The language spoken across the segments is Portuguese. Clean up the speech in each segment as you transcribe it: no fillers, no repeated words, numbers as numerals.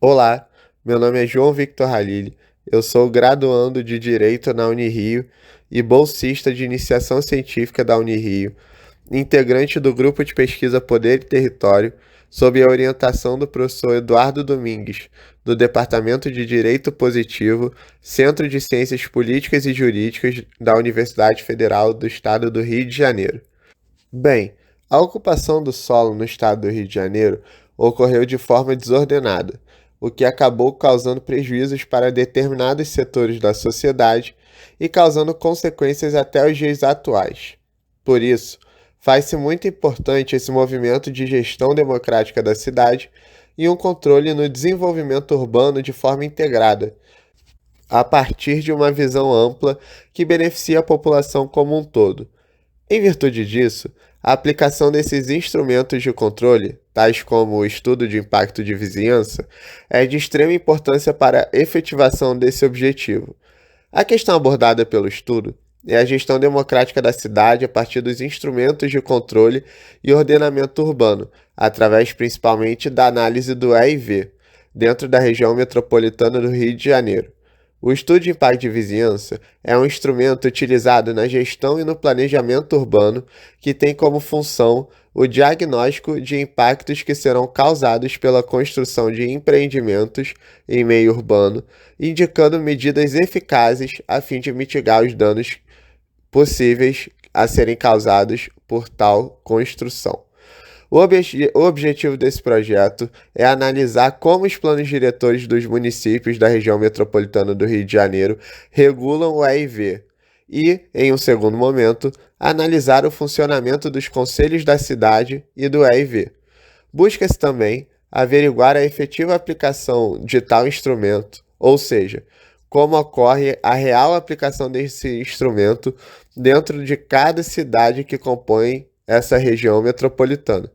Olá, meu nome é João Victor Halili, eu sou graduando de Direito na Unirio e bolsista de Iniciação Científica da Unirio, integrante do grupo de pesquisa Poder e Território, sob a orientação do professor Eduardo Domingues, do Departamento de Direito Positivo, Centro de Ciências Políticas e Jurídicas da Universidade Federal do Estado do Rio de Janeiro. Bem, a ocupação do solo no estado do Rio de Janeiro ocorreu de forma desordenada, o que acabou causando prejuízos para determinados setores da sociedade e causando consequências até os dias atuais. Por isso, faz-se muito importante esse movimento de gestão democrática da cidade e um controle no desenvolvimento urbano de forma integrada, a partir de uma visão ampla que beneficie a população como um todo. Em virtude disso, a aplicação desses instrumentos de controle, tais como o estudo de impacto de vizinhança, é de extrema importância para a efetivação desse objetivo. A questão abordada pelo estudo é a gestão democrática da cidade a partir dos instrumentos de controle e ordenamento urbano, através principalmente da análise do EIV, dentro da região metropolitana do Rio de Janeiro. O estudo de impacto de vizinhança é um instrumento utilizado na gestão e no planejamento urbano que tem como função o diagnóstico de impactos que serão causados pela construção de empreendimentos em meio urbano, indicando medidas eficazes a fim de mitigar os danos possíveis a serem causados por tal construção. O objetivo desse projeto é analisar como os planos diretores dos municípios da região metropolitana do Rio de Janeiro regulam o EIV e, em um segundo momento, analisar o funcionamento dos conselhos da cidade e do EIV. Busca-se também averiguar a efetiva aplicação de tal instrumento, ou seja, como ocorre a real aplicação desse instrumento dentro de cada cidade que compõe essa região metropolitana.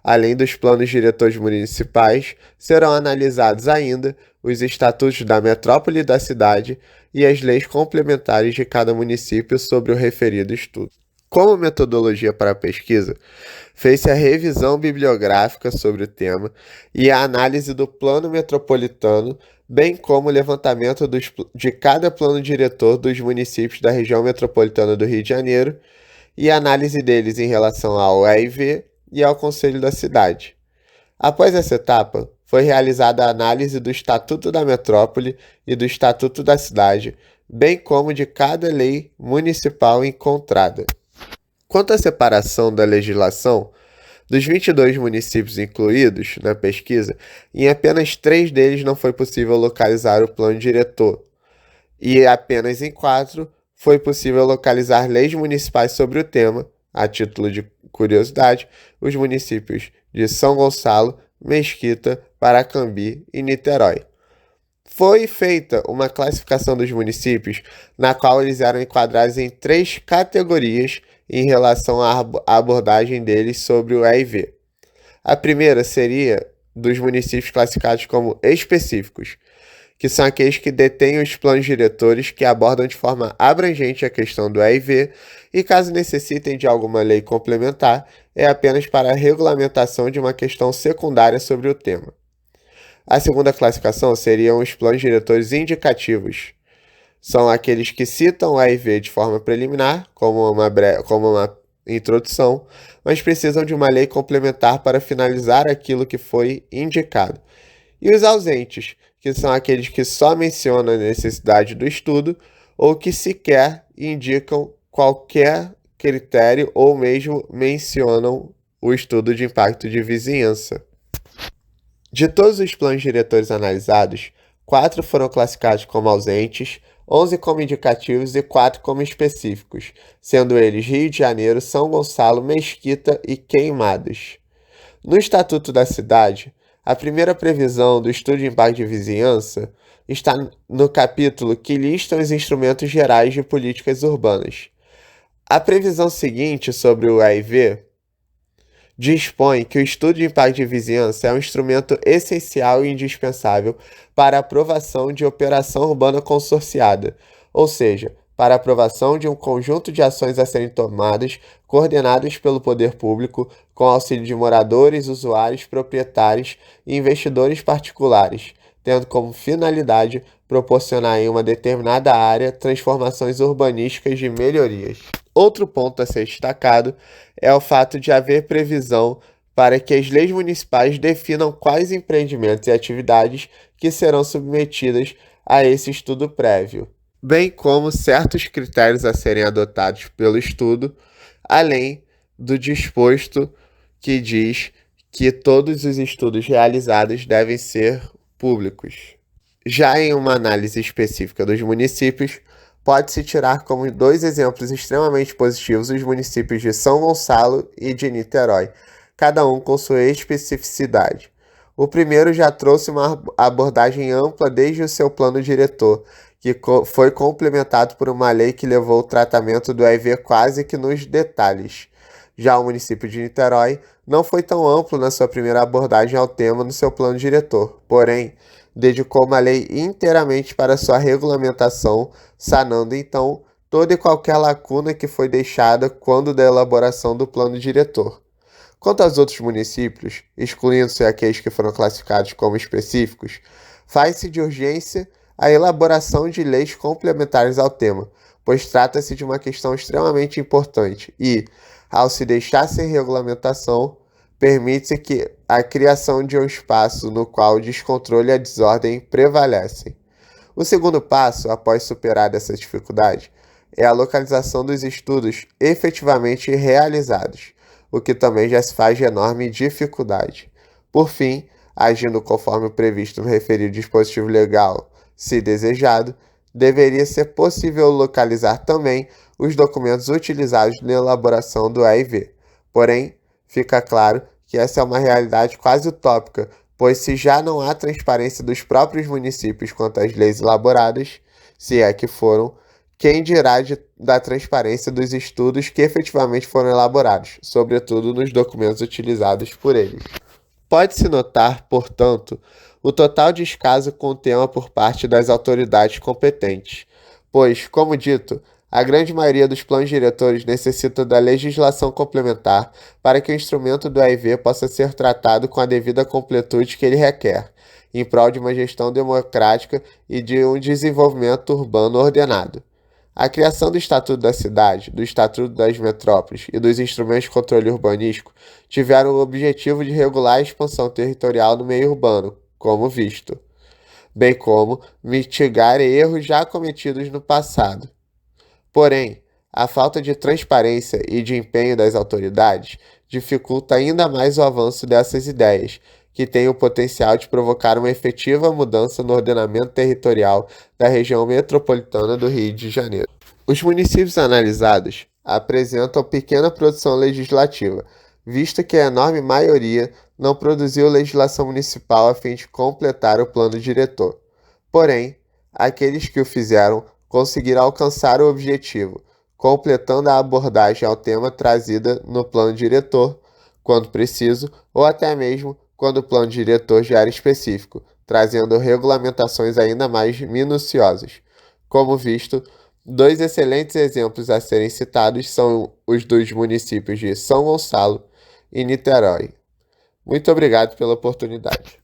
Além dos planos diretores municipais, serão analisados ainda os estatutos da metrópole e da cidade e as leis complementares de cada município sobre o referido estudo. Como metodologia para a pesquisa, fez-se a revisão bibliográfica sobre o tema e a análise do plano metropolitano, bem como o levantamento de cada plano diretor dos municípios da região metropolitana do Rio de Janeiro e a análise deles em relação ao EIV e ao Conselho da Cidade. Após essa etapa, foi realizada a análise do Estatuto da Metrópole e do Estatuto da Cidade, bem como de cada lei municipal encontrada. Quanto à separação da legislação, dos 22 municípios incluídos na pesquisa, em apenas 3 deles não foi possível localizar o plano diretor, e apenas em 4 foi possível localizar leis municipais sobre o tema. A título de curiosidade, os municípios de São Gonçalo, Mesquita, Paracambi e Niterói. Foi feita uma classificação dos municípios, na qual eles eram enquadrados em 3 categorias em relação à abordagem deles sobre o EIV. A primeira seria dos municípios classificados como específicos, que são aqueles que detêm os planos diretores que abordam de forma abrangente a questão do EIV e, caso necessitem de alguma lei complementar, é apenas para a regulamentação de uma questão secundária sobre o tema. A segunda classificação seriam os planos diretores indicativos. São aqueles que citam o EIV de forma preliminar, como uma introdução, mas precisam de uma lei complementar para finalizar aquilo que foi indicado. E os ausentes, que são aqueles que só mencionam a necessidade do estudo ou que sequer indicam qualquer critério ou mesmo mencionam o estudo de impacto de vizinhança. De todos os planos diretores analisados, 4 foram classificados como ausentes, 11 como indicativos e 4 como específicos, sendo eles Rio de Janeiro, São Gonçalo, Mesquita e Queimados. No Estatuto da Cidade, a primeira previsão do estudo de impacto de vizinhança está no capítulo que lista os instrumentos gerais de políticas urbanas. A previsão seguinte sobre o EIV dispõe que o estudo de impacto de vizinhança é um instrumento essencial e indispensável para a aprovação de operação urbana consorciada, ou seja, para a aprovação de um conjunto de ações a serem tomadas, coordenadas pelo poder público, com auxílio de moradores, usuários, proprietários e investidores particulares, tendo como finalidade proporcionar em uma determinada área transformações urbanísticas de melhorias. Outro ponto a ser destacado é o fato de haver previsão para que as leis municipais definam quais empreendimentos e atividades que serão submetidas a esse estudo prévio, bem como certos critérios a serem adotados pelo estudo, além do disposto que diz que todos os estudos realizados devem ser públicos. Já em uma análise específica dos municípios, pode-se tirar como dois exemplos extremamente positivos os municípios de São Gonçalo e de Niterói, cada um com sua especificidade. O primeiro já trouxe uma abordagem ampla desde o seu plano diretor, que foi complementado por uma lei que levou o tratamento do EIV quase que nos detalhes. Já o município de Niterói não foi tão amplo na sua primeira abordagem ao tema no seu plano diretor, porém, dedicou uma lei inteiramente para sua regulamentação, sanando então toda e qualquer lacuna que foi deixada quando da elaboração do plano diretor. Quanto aos outros municípios, excluindo-se aqueles que foram classificados como específicos, faz-se de urgência a elaboração de leis complementares ao tema, pois trata-se de uma questão extremamente importante e, ao se deixar sem regulamentação, permite-se que a criação de um espaço no qual o descontrole e a desordem prevalecem. O segundo passo, após superar essa dificuldade, é a localização dos estudos efetivamente realizados, o que também já se faz de enorme dificuldade. Por fim, agindo conforme o previsto no referido dispositivo legal, se desejado, deveria ser possível localizar também os documentos utilizados na elaboração do EIV. Porém, fica claro que essa é uma realidade quase utópica, pois se já não há transparência dos próprios municípios quanto às leis elaboradas, se é que foram, quem dirá da transparência dos estudos que efetivamente foram elaborados, sobretudo nos documentos utilizados por eles. Pode-se notar, portanto, o total descaso com o tema por parte das autoridades competentes, pois, como dito, a grande maioria dos planos diretores necessita da legislação complementar para que o instrumento do EIV possa ser tratado com a devida completude que ele requer, em prol de uma gestão democrática e de um desenvolvimento urbano ordenado. A criação do Estatuto da Cidade, do Estatuto das Metrópoles e dos instrumentos de controle urbanístico tiveram o objetivo de regular a expansão territorial no meio urbano, como visto, bem como mitigar erros já cometidos no passado. Porém, a falta de transparência e de empenho das autoridades dificulta ainda mais o avanço dessas ideias, que têm o potencial de provocar uma efetiva mudança no ordenamento territorial da região metropolitana do Rio de Janeiro. Os municípios analisados apresentam pequena produção legislativa, visto que a enorme maioria não produziu legislação municipal a fim de completar o plano diretor. Porém, aqueles que o fizeram conseguirão alcançar o objetivo, completando a abordagem ao tema trazida no plano diretor, quando preciso, ou até mesmo quando o plano diretor já era específico, trazendo regulamentações ainda mais minuciosas. Como visto, dois excelentes exemplos a serem citados são os dos municípios de São Gonçalo e Niterói. Muito obrigado pela oportunidade.